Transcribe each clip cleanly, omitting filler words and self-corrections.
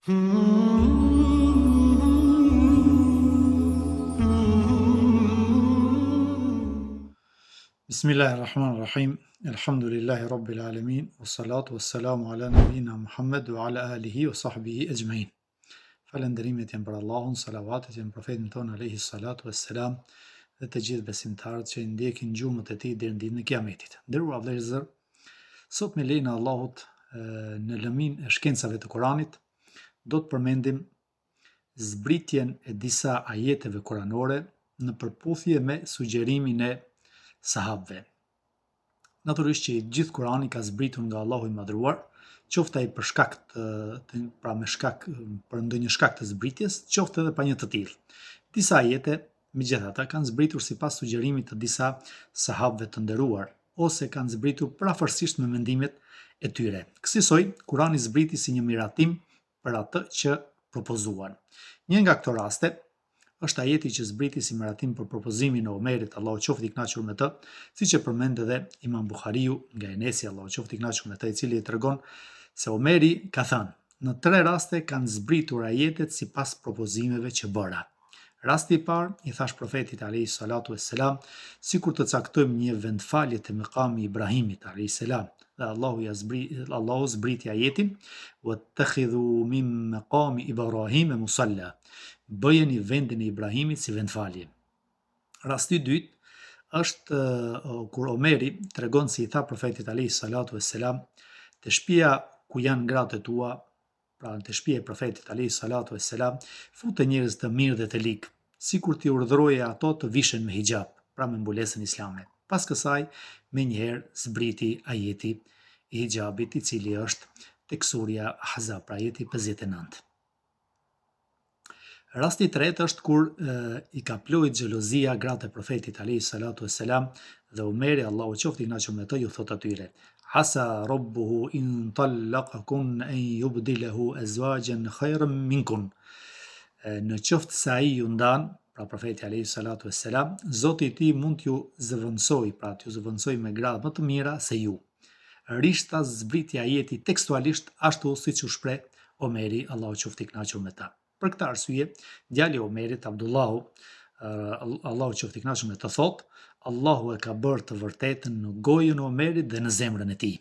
Bismillahirrahmanirrahim. Elhamdulillahi rabbil alamin. Wassalatu wassalamu ala nabina Muhammad wa ala alihi wa sahbihi ajma'in. Falënderimet janë për Allahun, salavatet janë për profetin ton alayhi salatu wassalam dhe të gjithë besimtarët që i ndjekin gjumët e tij deri në ditën e Kiametit. Nderuar vëllezër, sot me lejen e Allahut në lëmin e shkencave të Kuranit do të përmendim zbritjen e disa ajeteve kuranore në përputhje me sugjerimin e sahabëve. Natyrisht që i gjithë Kurani ka zbritur nga Allahu i Madhruar, qoftë ai për shkak për ndonjë shkak të zbritjes, qoftë edhe pa një të tillë. Disa ajete, megjithatë, kanë zbritur sipas sugjerimit të disa sahabëve të nderuar, ose kanë zbritur parafërsisht me mendimet e tyre. Kësaj Kurani zbriti si një miratim për atë që propozuan. Një nga këto raste është ajeti që zbriti si miratim për propozimin e Omerit, Allahu qoftë i kënaqur me të, siç e përmend edhe Imam Buhariu nga Enesi, Allahu qoftë i kënaqur me të, i cili tregon se Omeri ka thënë: në 3 raste kanë zbritur ajetet sipas propozimeve që bëra. Rasti i parë i thash profetit alayhi salatu wassalam, sikur të caktojmë një vendfalje te maqami Ibrahimit alayhi salam, dhe Allahu zbriti ajetin: wattakhidhu min maqami Ibrahim musalla. Bëjeni vendin e Ibrahimit si vendfalje. Rasti i dytë është kur Omeri tregon se i tha profetit alayhi salatu wassalam: te shtëpia ku janë gratë tua, pra te shtëpia e profetit alayhi salatu wassalam, fute njerëz të mirë dhe të ligë, sikur t'i urdhëroje ato të vishen me hijab, pra me mbulesën islame. Pas kësaj, menjëherë zbriti ajeti i hijabit, i cili është tek surja Ahzab, pra ajeti 59. Rasti i tretë është kur i ka plojë xhelozia gratë e profetit alayhi salatu wassalam dhe Omeri, Allahu qoftë i kënaqur me të, ju thot atyre: asa rabbuhu in tallaqakun an yubdilahu azwajan khayran minkun. Në qoftë se ai ju ndan, pra profeti alayhi salatu wassalam, Zoti i tij mund t'ju zëvendësoj, pra t'ju zëvendësoj me gra më të mira se ju. Rishta zbriti ajeti tekstualisht ashtu siç u shpreh Omeri, Allahu qoftë i kënaqur me ta. Për këtë arsye, djali i Omerit, Abdullahu, Allahu qoftë i kënaqur me të, thot: Allahu e ka bërë të vërtetën në gojën e Omerit dhe në zemrën e tij.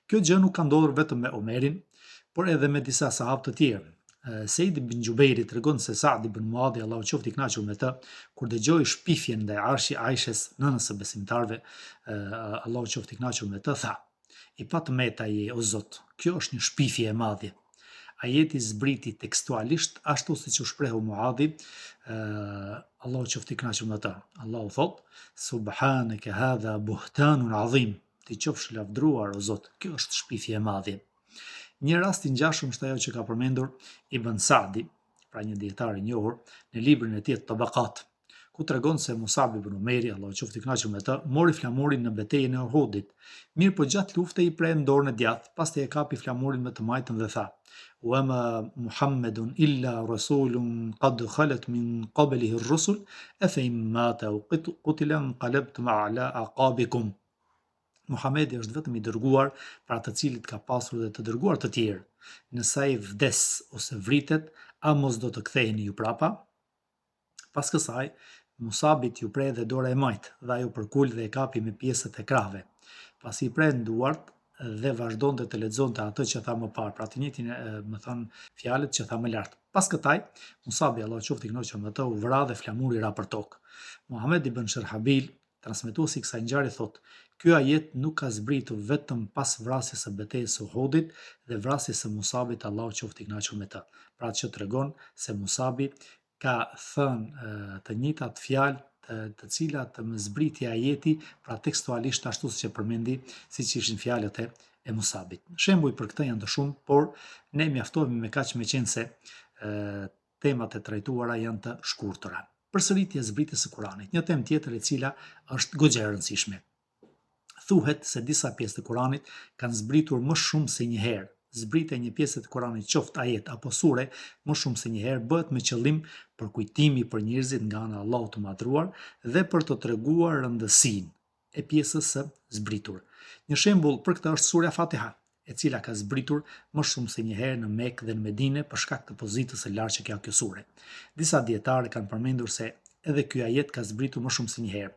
Kjo gjë nuk ka ndodhur vetëm me Omerin, por edhe me disa sahabë të tjerë. Sejid ibn Gjubejri tregon se Saad ibn Muadhi, Allahu qoftë i kënaqur me të, kur dëgjoi shpifjen ndaj arshi Aishes, nënës së besimtarëve, Allahu qoftë i kënaqur me të, tha: i patmeta je o Zot, kjo është një shpifje e madhe. Ajeti zbriti tekstualisht ashtu siç u shprehu Muadhi, Allahu qoftë i kënaqur me të. Allahu thot: subhanaka hadha buhtanun azim. Ti qofsh lavdruar o Zot, kjo është shpifje e madhe. Një rast i ngjashëm është ajo që ka përmendur Ibn Sa'di, pra një dietar i njohur, në librin e tij Tabaqat, ku tregon se Musab ibn Umeri, Allahu qoftë i kënaqur me të, mori flamurin në betejën e Uhudit. Mirë po gjatë luftës i pre dorën e djathtë, pastaj e kapi flamurin me të majtën dhe tha: wama Muhammedun illa rasulun qad khalat min qablihi ar-rusul afa in mata aw qutila inqalabtum ala aqabikum. Muhamedi është vetëm i dërguar para të cilit ka pasur dhe të dërguar të tjerë. Nëse ai vdes ose vritet, a mos do të ktheheni ju prapa? Pas kësaj, Musabit ju pre dhe dora e majtë, dhe ajo përkul dhe e kapi me pjesët e krahve. Pasi i pre në duart dhe vazhdonte të lexonte atë që tha më parë, pra të njëjtin më thon fjalët që tha më lart. Pas këtaj, Musabi, Allahu qoftë i kënaqur me të, u vra dhe flamuri ra për tokë. Muhammad ibn Sharhabil, transmetuesi i kësaj ngjarje, thot: ky ajet nuk ka zbritur vetëm pas vrasjes së betejës së Uhudit dhe vrasjes së Musabit, Allahu qoftë i kënaqur me të. Pra që tregon se Musabi ka thënë të njëjtat fjalë të cilat më zbriti ajeti, pra tekstualisht ashtu siç e përmendi, siç ishin fjalët e Musabit. Shembuj për këtë janë të shumë, por ne mjaftohemi me kaq, meqense se temat e trajtuara janë të shkurtëra. Përsëritja e zbritjes së Kuranit, një temë tjetër e cila është goxha e rëndësishme. Thuhet se disa pjesë të Kuranit kanë zbritur më shumë se një herë. Zbritja e një pjese të Kuranit, qoftë ajet apo sure, më shumë se një herë, bëhet me qëllim për kujtimi për njerëzit nga ana e Allahut të madhruar dhe për të treguar rëndësinë e pjesës së zbritur. Një shembull për këtë është surja Fatiha, e cila ka zbritur më shumë se një herë në Mekë dhe në Medinë për shkak të pozitës së lartë që ka kjo sure. Disa dietarë kanë përmendur se edhe ky ajet ka zbritur më shumë se një herë,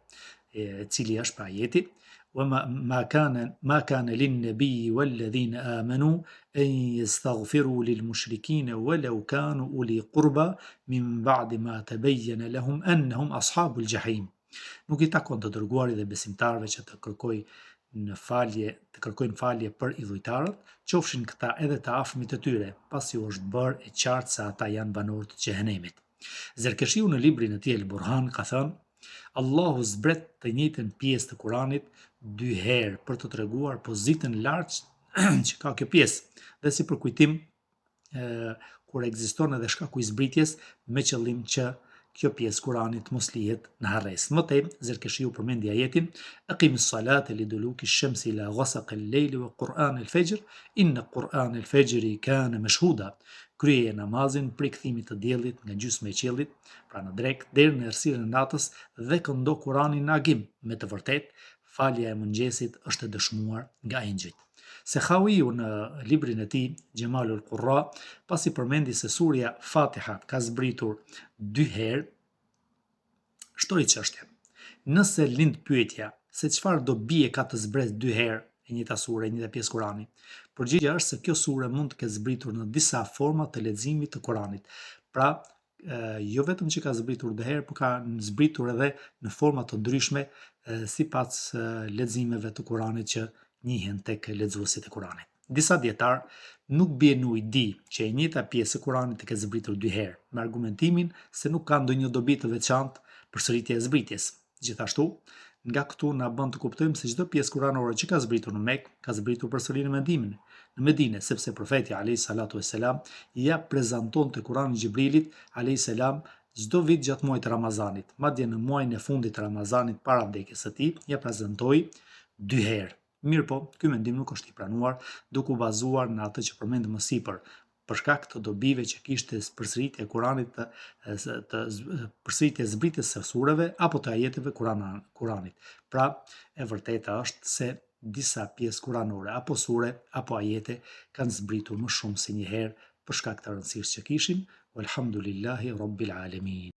e cili është pra ajeti ما كان للنبي والذين آمنوا أن يستغفروا للمشركين ولو كانوا أولي قربى من بعد ما تبين لهم أنهم أصحاب الجحيم. Nuk i takon të dërguarit dhe besimtarëve që të kërkojnë falje për idhujtarët, qofshin këta edhe të afërmit të tyre, pasi u është bërë e qartë se ata janë banorë të xhehenemit. Zerkeshiu në librin e tij El Burhan ka thënë: Allahu zbret të njëjtën pjesë të Kuranit 2 herë për të treguar pozitën lartë që ka kjo pjesë, dhe si përkujtim kur ekziston edhe shkaku i zbritjes me qëllim që kjo pjesë Kuranit mos lihet në harres. Më tej, Zerkeshiu përmendi ajetin: Aqimis salate liduluki shamsi ila ghasaqi al-lejli wa Qur'an al-fajr, inna Qur'an al-fajri kana mashhuda. Kryeje namazin prej kthimit të diellit nga gjysma e qiellit, pra në drekë, deri në errësirën e natës dhe këndo Kuranin në agim. Me të vërtetë, falja e mëngjesit është e dëshmuar nga engjëjt. Sekhawiu në librin e tij Gjemalul Qurra, pasi përmendi se surja Fatiha ka zbritur 2 herë, shtoi çështjen. Nëse lind pyetja se çfarë do bie ka të zbresë 2 herë e njëjta sure, e njëjta pjesë Kurani, përgjigjja është se kjo sure mund të ketë zbritur në disa forma të leximit të Kuranit. Pra, jo vetëm që ka zbritur 2 herë, por ka zbritur edhe në forma të ndryshme sipas leximeve të Kuranit që njihen tek lexuesit e Kuranit. Disa dietar nuk bien u i di që e njëjta pjesë e Kuranit të ketë zbritur 2 herë, me argumentimin se nuk ka ndonjë dobi të veçantë për sëritje e zbritjes. Gjithashtu, nga këtu na bën të kuptojmë se çdo pjesë kuranore që ka zbritur në Mekë ka zbritur përsëri në Medinë, sepse profeti alayhi salatu vesselam ja prezantonte Kuranin Xhibrilit alayhi salam çdo vit gjatë muajit të Ramazanit. Madje në muajin e fundit të Ramazanit para vdekjes së tij, ja prezantoi 2 herë. Mirë po, ky mendim nuk është i pranuar, duke u bazuar në atë që përmendëm më sipër, për shkak të dobive që kishte përsëritja e Kuranit, përsëritja e zbritjes së sureve apo të ajeteve Kuranit. Pra, e vërteta është se disa pjesë kuranore apo sure apo ajete kanë zbritur më shumë se një herë për shkak të rëndësisë që kishin. Walhamdulillahi Rabbil Alamin.